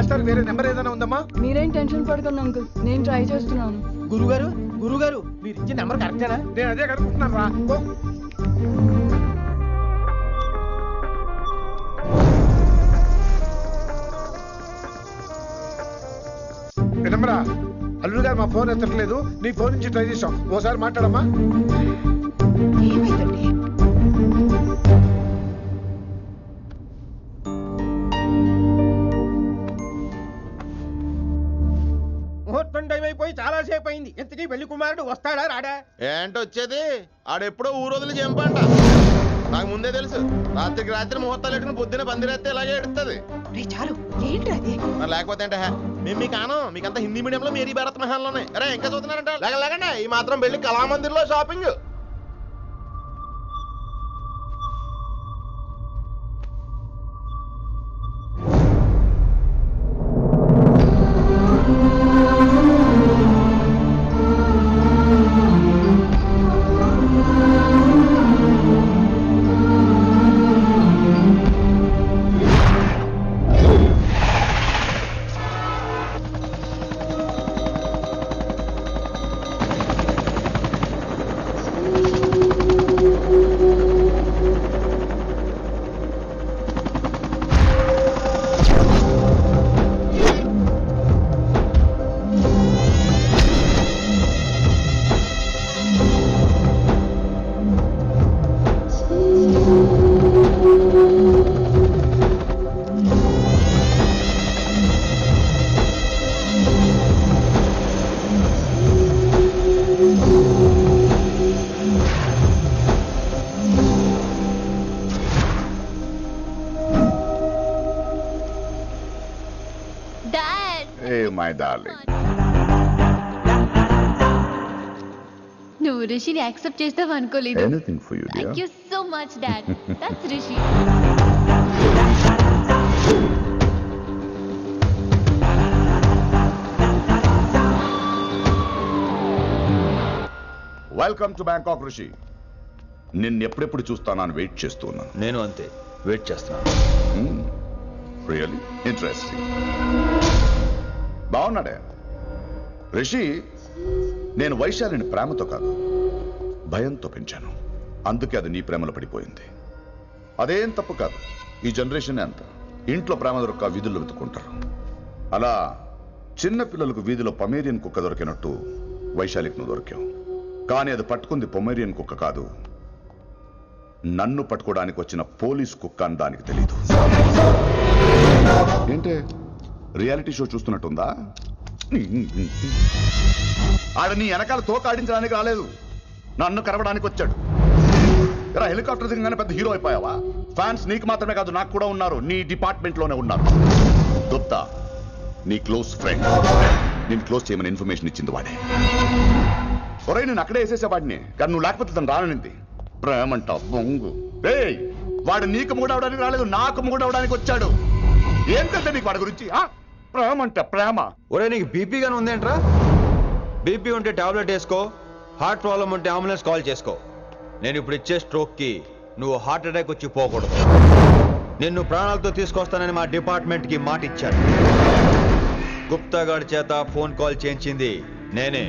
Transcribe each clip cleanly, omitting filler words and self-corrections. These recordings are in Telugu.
మాస్టర్ వేరే నెంబర్ ఏదైనా ఉందమ్మా? మీరేం టెన్షన్ పడకండి అంకుల్, నేను ట్రై చేస్తున్నాను. గురుగారు మీరు ఇచ్చిన నెంబర్ కరెక్టేనా? నేను అదే కనుక్కుంటున్నాను రా. వినమ్రా, అల్లుడు గారు మా ఫోన్ ఎత్తట్లేదు, నీ ఫోన్ నుంచి ట్రై చేసాం, ఓసారి మాట్లాడమ్మా. ఏమైందండి? ముహూర్తం టైం అయిపోయి చాలా సేపు అయింది. ఇంతకీ పెళ్లి కుమారుడు వస్తాడా రాడా? ఏంటి వచ్చేది? ఆడెప్పుడో ఊరొదిలి చెంపంట. నాకు ముందే తెలుసు. రాత్రికి రాత్రి ముహూర్తాలు పెట్టుకుని పొద్దున పందిరేస్తే ఇలాగే ఎడుతుంది. చాలు, ఏంటి అది? మరి లేకపోతే అంటే మేము మీకు కాను, మీకంతా హిందీ మీడియంలో మేరీ భారత్ మహాల్లోనే. అరే ఇంకా చూస్తున్నారంట, లేకండి ఈ మాత్రం పెళ్లి కళామందిర్లో షాపింగ్. My darling. నువ్వు రిషిని యాక్సెప్ట్ చేస్తావు అనుకోలేదు. Anything for you, dear. Thank you so much, Dad. That's Rishi. Welcome to Bangkok, Rishi. నిన్ను ఎప్పుడెప్పుడు చూస్తానని వెయిట్ చేస్తున్నాను. నేను అంతే వెయిట్ చేస్తున్నాను. Really interesting. బాగున్నాడే రిషి. నేను వైశాలిని ప్రేమతో కాదు, భయంతో పెంచాను. అందుకే అది నీ ప్రేమలో పడిపోయింది. అదేం తప్పు కాదు. ఈ జనరేషన్ అంత ఇంట్లో ప్రేమ దొరక్క వీధుల్లో వెతుకుంటారు. అలా చిన్న పిల్లలకు వీధిలో పొమేరియన్ కుక్క దొరికినట్టు వైశాలికి నువ్వు దొరికావు. కానీ అది పట్టుకుంది పొమేరియన్ కుక్క కాదు, నన్ను పట్టుకోవడానికి వచ్చిన పోలీస్ కుక్క అని దానికి తెలీదు. ఏంటే రియాలిటీ షో చూస్తున్నట్టుందా? ఆడ నీ వెనకాల తోక ఆడించడానికి రాలేదు, నన్ను కరవడానికి వచ్చాడు. ఇలా హెలికాప్టర్ దిగగానే పెద్ద హీరో అయిపోయావా? ఫ్యాన్స్ నీకు మాత్రమే కాదు, నాకు కూడా ఉన్నారు. నీ డిపార్ట్మెంట్ లోనే ఉన్నారు. గుప్తా నీ క్లోజ్ ఫ్రెండ్, నేను క్లోజ్ చేయమని ఇన్ఫర్మేషన్ ఇచ్చింది వాడే. ఒరే నేను అక్కడే వేసేసేవాడిని, కానీ నువ్వు లేకపోతే తను రానుంది. ప్రేమంట బొంగు. వాడు నీకు మూడవడానికి రాలేదు, నాకు మూడవడానికి వచ్చాడు. ఏం తెలుసా నీకు వాడి గురించి? ప్రేమంట ప్రేమ. ఒరే నీకు బీపీ గానీ ఉందేంట్రా? బీపీ ఉంటే టాబ్లెట్ వేసుకో, హార్ట్ ప్రాబ్లం ఉంటే అంబులెన్స్ కాల్ చేసుకో. నేను ఇప్పుడు ఇచ్చే స్ట్రోక్ కి నువ్వు హార్ట్ అటాక్ వచ్చి పోకూడదు. నిన్ను ప్రాణాలతో తీసుకొస్తానని మా డిపార్ట్మెంట్ కి మాట ఇచ్చాడు. గుప్తా గారి చేత ఫోన్ కాల్ చేయించింది నేనే.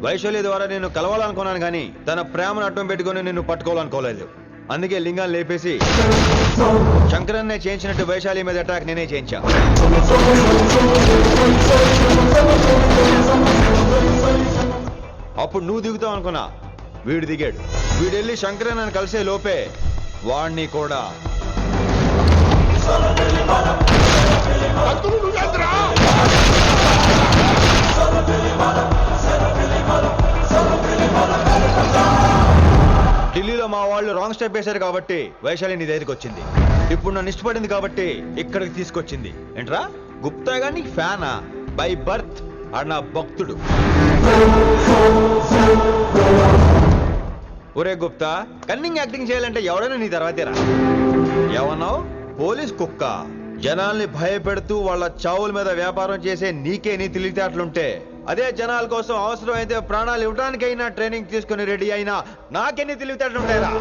వైశాలి ద్వారా నేను కలవాలనుకున్నాను కానీ తన ప్రేమను అడ్డం పెట్టుకుని నిన్ను పట్టుకోవాలనుకోలేదు. అందుకే లింగాన్ని లేపేసి శంకరన్నే చేయించినట్టు వైశాలి మీద అటాక్ నేనే చేయించా. అప్పుడు నువ్వు దిగుతావు అనుకున్నా, వీడు దిగాడు. వీడు వెళ్ళి శంకరన్నని కలిసే లోపే వాణ్ణి కూడా ఢిల్లీలో మా వాళ్ళు రాంగ్ స్టెప్ వేశారు కాబట్టి వైశాలి నీ దగ్గరికి వచ్చింది. ఇప్పుడు నన్ను ఇష్టపడింది కాబట్టి ఇక్కడికి తీసుకొచ్చింది. ఏంట్రా గుప్తా గాని ఫ్యానా? బై బర్త్ ఆడు నా భక్తుడు. ఒరే గుప్తా, కన్నింగ్ యాక్టింగ్ చేయాలంటే ఎవరైనా నీ తర్వాతేరా. ఏమన్నావు? పోలీస్ కుక్క. జనాల్ని భయపెడుతూ వాళ్ళ చావుల మీద వ్యాపారం చేసే నీకే నీ తెలివితేటలుంటే, అదే జనాల కోసం అవసరమైతే ప్రాణాలు ఇవ్వడానికైనా ట్రైనింగ్ తీసుకుని రెడీ అయినా నాకెన్ని తెలివితేటలుంటాయిరా?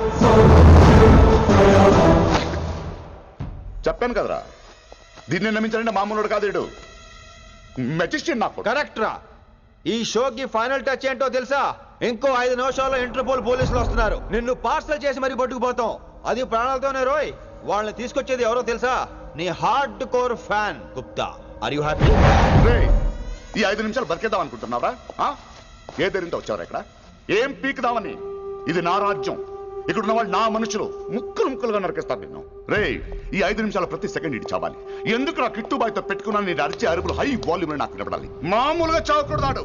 చెప్పాను కదరా, దీన్ని నమ్మించాలంటే మామూలుడు కాదు వీడు. మెజిస్ట్రియన్ నాకు. కరెక్ట్ రా. ఈ షోకి ఫైనల్ టచ్ ఏంటో తెలుసా? ఇంకో 5 నిమిషాల్లో ఇంటర్పోల్ పోలీసులు వస్తున్నారు. నిన్ను పార్సల్ చేసి మరి పట్టుకుపోతాం. అది ప్రాణాలతోనే రోయ్. వాళ్ళని తీసుకొచ్చేది ఎవరో తెలుసా? నీ hard core fan Gupta. Are you happy? రేయ్, ఈ 5 నిమిషాలు బతికేద్దాం అనుకుంటున్నావా? ఏ ధైర్యంతో వచ్చావరా ఇక్కడ? ఏం పీకుదామని? ఇది నా రాజ్యం. ఇక్కడ ఉన్న వాళ్ళు నా మనుషులు. ముక్కలు ముక్కలుగా నరికేస్తారు నిన్ను. రేయ్, ఈ 5 నిమిషాల ప్రతి సెకండ్ ఇటు చావాలి. ఎందుకు నా కిట్టుబాయితో పెట్టుకున్నా నేను అరిచే అరుపులు హై వాల్యూమ్ నాకు వినపడాలి. మామూలుగా చావకూడదాడు.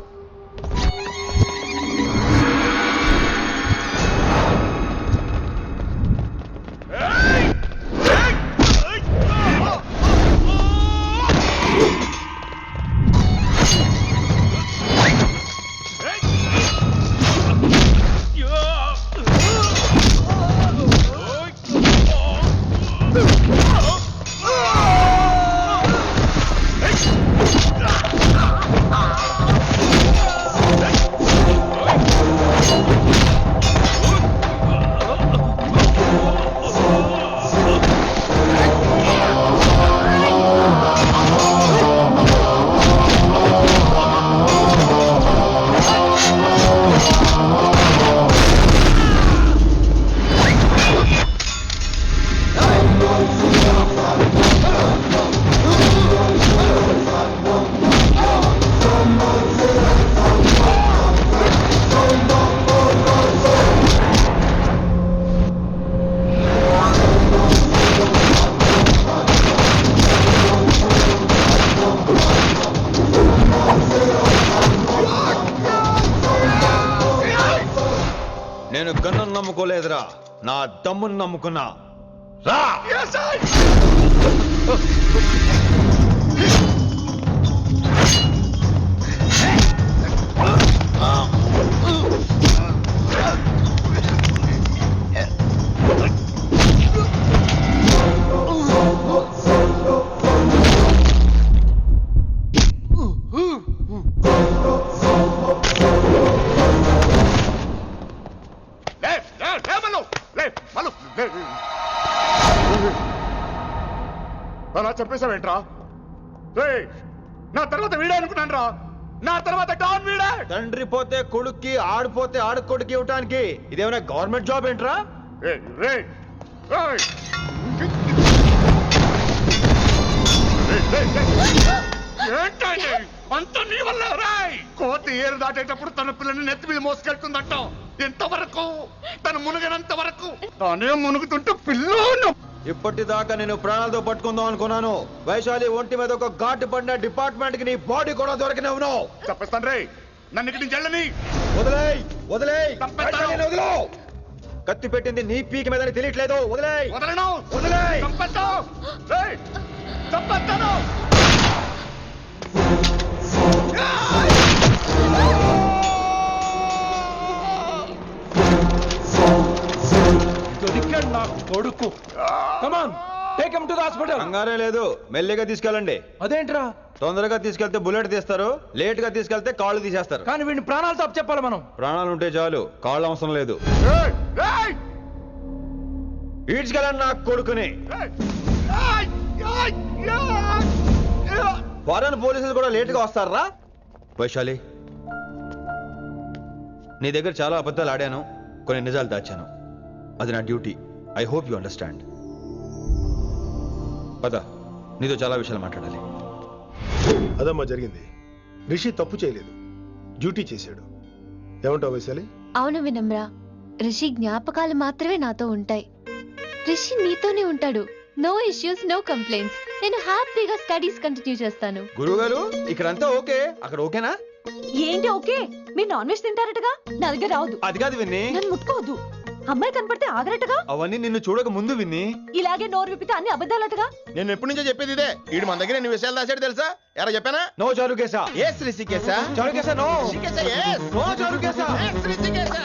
నేను గన్ను నమ్ముకోలేదురా, నా దమ్మును నమ్ముకున్నా. రా. అలా చెప్పేశావేంట్రా? రేయ్, నా తర్వాత వీడే అనుకున్నాను రా. నా తర్వాత డాన్ వీడే. తండ్రి పోతే కొడుక్కి, ఆడిపోతే ఆడుకొడుకి ఇవ్వటానికి ఇదేమైనా గవర్నమెంట్ జాబ్ ఏంట్రా? రేయ్, రేయ్, రేయ్. ఏంటండి అంత నీ వల్ల? రాయ్, కోతి ఏరు దాటేటప్పుడు తన పిల్లని నెత్తి మీద మోసుకెళ్తుందంటాం. ఎంతవరకు? తను మునిగినంత వరకు. తానే మునుగుతుంటే పిల్లను. ఇప్పటిదాకా నేను ప్రాణాలతో పట్టుకుందాం అనుకున్నాను. వైశాలి ఒంటి మీద ఒక ఘాటు పడిన డిపార్ట్మెంట్ కి నీ బాడీ కూడా దొరికినవును. చెప్పేస్తాను రే, నన్ను ఇక్కడి నుంచి వెళ్ళని. వదిలేయ్, వదిలేయ్. చంపేస్తాను. వైశాలిని వదిలో. కత్తి పెట్టింది నీ పీక మీద తెలియట్లేదు. వదిలేయ్, వదలను. వదిలేయ్. చంపేస్తాను. రేయ్, చంపేస్తాను. దొరికాడు నా కొడుకు. Come on, take him to the hospital. కంగారే లేదు, మెల్లిగా తీసుకెళ్ళండి. అదేంట్రా? తొందరగా తీసుకెళ్తే బుల్లెట్ తీస్తారు, లేట్ గా తీసుకెళ్తే కాళ్ళు తీసేస్తారు. కానీ వీడిని ప్రాణాలతో చెప్పాలి మనం. ప్రాణాలు ఉంటే చాలు, కాళ్ళు అవసరం లేదు. రేయ్, రేయ్, ఈడ్చుకెళ్ళండి నా కొడుకుని. రేయ్. ఏయ్, ఏయ్, ఏయ్. ఫారెన్ పోలీసులు కూడా లేట్ గా వస్తారా? వైశాలి, నీ దగ్గర చాలా అబద్ధాలు ఆడాను, కొన్ని నిజాలు దాచాను. అది నా duty. I hope you understand. పద, నీతో చాలా విషయాలు మాట్లాడాలి. అదమ్మా జరిగింది. రిషి తప్పు చేయలేదు, డ్యూటీ చేశాడు. ఏమంటావు వైశాలి? అవును వినమ్ర, రిషి జ్ఞాపకాలు మాత్రమే నాతో ఉంటాయి. రిషి నీతోనే ఉంటాడు. No issues, no complaints. నేను హ్యాపీగా స్టడీస్ కంటిన్యూ చేస్తాను. గురువు గారు, ఇక్కడంతా ఓకే, అక్కడ ఓకేనా? ఏంటి ఓకే? మీరు నాన్ వెజ్ తింటారటగా? నా దగ్గర రావద్దు. అది కాదు విన్ని. నన్ను ముట్టుకోవద్దు. అమ్మాయి కనపడితే ఆగరటగా? అవన్నీ నిన్ను చూడక ముందు విన్ని. ఇలాగే నోరు విప్పితే అన్ని అబద్ధాలటగా? నేను ఎప్పటి నుంచో చెప్పేది ఇదే. వీడు మన దగ్గర ఎన్ని విషయాలు దాచాడు తెలుసా? ఎరా చెప్పానా? నో చారుకేశా. ఏ శ్రీకేశా? చారుకేశా నో. శ్రీకేశా, yes. నో చారుకేశా. శ్రీకేశా